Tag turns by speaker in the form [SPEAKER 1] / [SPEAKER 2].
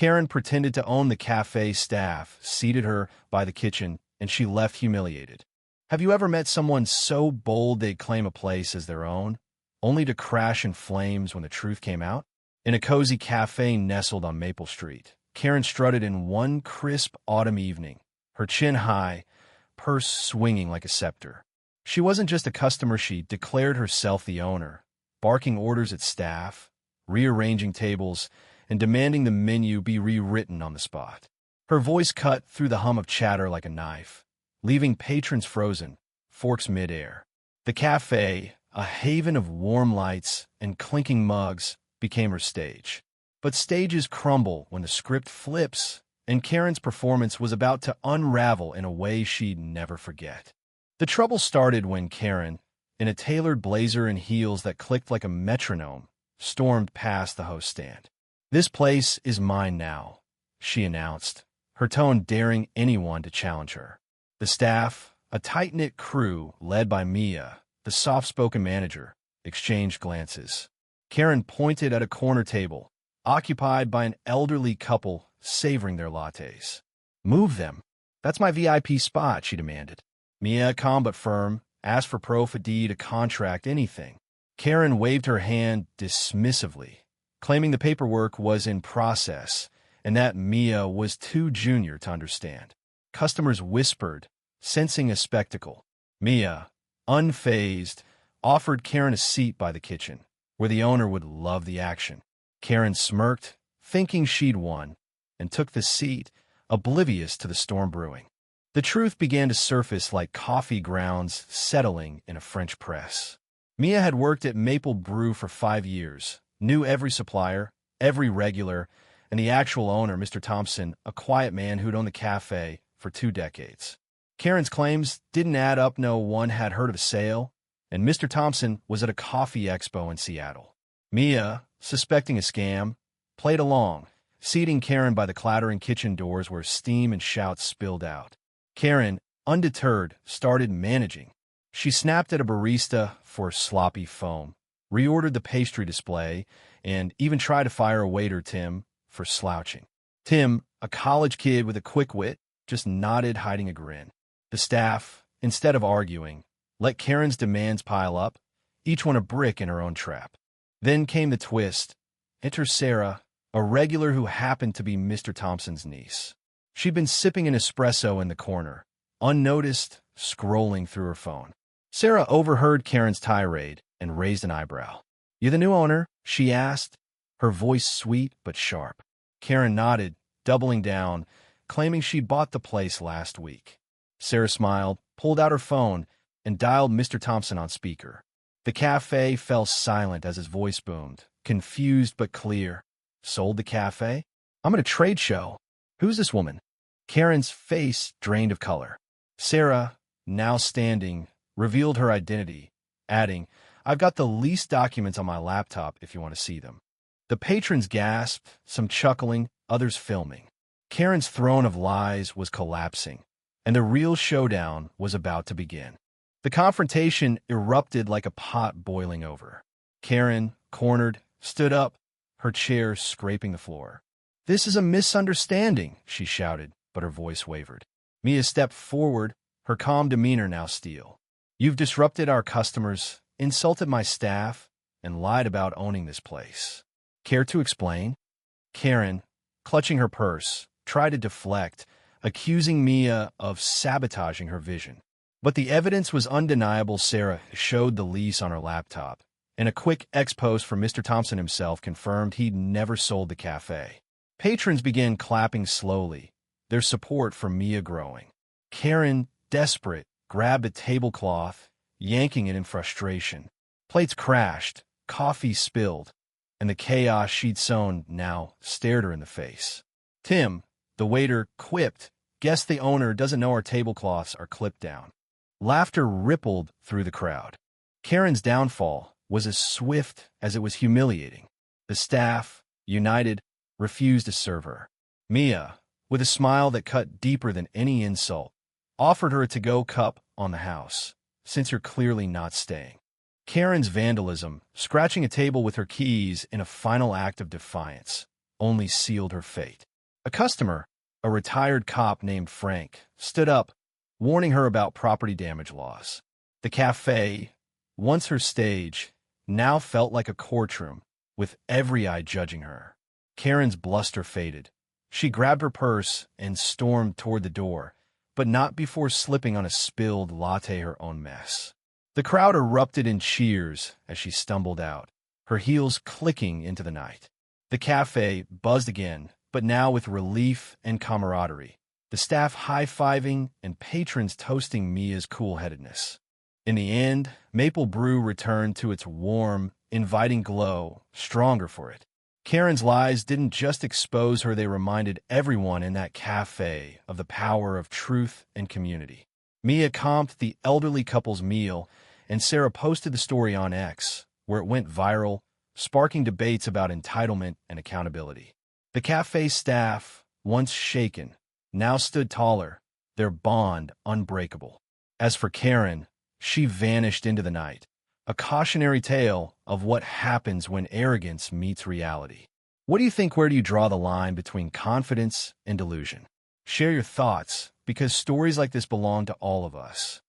[SPEAKER 1] Karen pretended to own the cafe staff, seated her by the kitchen, and she left humiliated. Have you ever met someone so bold they'd claim a place as their own, only to crash in flames when the truth came out? In a cozy cafe nestled on Maple Street, Karen strutted in one crisp autumn evening, her chin high, purse swinging like a scepter. She wasn't just a customer, she declared herself the owner, barking orders at staff, rearranging tables, and demanding the menu be rewritten on the spot. Her voice cut through the hum of chatter like a knife, leaving patrons frozen, forks midair. The cafe, a haven of warm lights and clinking mugs, became her stage. But stages crumble when the script flips, and Karen's performance was about to unravel in a way she'd never forget. The trouble started when Karen, in a tailored blazer and heels that clicked like a metronome, stormed past the host stand. "This place is mine now," she announced, her tone daring anyone to challenge her. The staff, a tight-knit crew led by Mia, the soft-spoken manager, exchanged glances. Karen pointed at a corner table, occupied by an elderly couple savoring their lattes. "Move them. That's my VIP spot," she demanded. Mia, calm but firm, asked for Prof. D to contract anything. Karen waved her hand dismissively, claiming the paperwork was in process and that Mia was too junior to understand. Customers whispered, sensing a spectacle. Mia, unfazed, offered Karen a seat by the kitchen, where the owner would love the action. Karen smirked, thinking she'd won, and took the seat, oblivious to the storm brewing. The truth began to surface like coffee grounds settling in a French press. Mia had worked at Maple Brew for 5 years, knew every supplier, every regular, and the actual owner, Mr. Thompson, a quiet man who'd owned the cafe for 2 decades. Karen's claims didn't add up. No one had heard of a sale, and Mr. Thompson was at a coffee expo in Seattle. Mia, suspecting a scam, played along, seating Karen by the clattering kitchen doors where steam and shouts spilled out. Karen, undeterred, started managing. She snapped at a barista for sloppy foam, reordered the pastry display, and even tried to fire a waiter, Tim, for slouching. Tim, a college kid with a quick wit, just nodded, hiding a grin. The staff, instead of arguing, let Karen's demands pile up, each one a brick in her own trap. Then came the twist. Enter Sarah, a regular who happened to be Mr. Thompson's niece. She'd been sipping an espresso in the corner, unnoticed, scrolling through her phone. Sarah overheard Karen's tirade and raised an eyebrow. "You the new owner?" she asked, her voice sweet but sharp. Karen nodded, doubling down, claiming she'd bought the place last week. Sarah smiled, pulled out her phone, and dialed Mr. Thompson on speaker. The cafe fell silent as his voice boomed, confused but clear. "Sold the cafe? I'm at a trade show. Who's this woman?" Karen's face drained of color. Sarah, now standing, revealed her identity, adding, "I've got the lease documents on my laptop if you want to see them." The patrons gasped, some chuckling, others filming. Karen's throne of lies was collapsing, and the real showdown was about to begin. The confrontation erupted like a pot boiling over. Karen, cornered, stood up, her chair scraping the floor. "This is a misunderstanding," she shouted, but her voice wavered. Mia stepped forward, her calm demeanor now steel. "You've disrupted our customers, insulted my staff, and lied about owning this place. Care to explain?" Karen, clutching her purse, tried to deflect, accusing Mia of sabotaging her vision. But the evidence was undeniable. Sarah showed the lease on her laptop, and a quick ex-post from Mr. Thompson himself confirmed he'd never sold the cafe. Patrons began clapping slowly, their support for Mia growing. Karen, desperate, grabbed a tablecloth, yanking it in frustration. Plates crashed, coffee spilled, and the chaos she'd sown now stared her in the face. Tim, the waiter, quipped, "Guess the owner doesn't know our tablecloths are clipped down." Laughter rippled through the crowd. Karen's downfall was as swift as it was humiliating. The staff, united, refused to serve her. Mia, with a smile that cut deeper than any insult, offered her a to-go cup on the house, since you're clearly not staying. Karen's vandalism, scratching a table with her keys in a final act of defiance, only sealed her fate. A customer, a retired cop named Frank, stood up, warning her about property damage laws. The cafe, once her stage, now felt like a courtroom, with every eye judging her. Karen's bluster faded. She grabbed her purse and stormed toward the door, but not before slipping on a spilled latte her own mess. The crowd erupted in cheers as she stumbled out, her heels clicking into the night. The cafe buzzed again, but now with relief and camaraderie, the staff high-fiving and patrons toasting Mia's cool-headedness. In the end, Maple Brew returned to its warm, inviting glow, stronger for it. Karen's lies didn't just expose her, they reminded everyone in that cafe of the power of truth and community. Mia comped the elderly couple's meal, and Sarah posted the story on X, where it went viral, sparking debates about entitlement and accountability. The cafe staff, once shaken, now stood taller, their bond unbreakable. As for Karen, she vanished into the night, a cautionary tale of what happens when arrogance meets reality. What do you think? Where do you draw the line between confidence and delusion? Share your thoughts, because stories like this belong to all of us.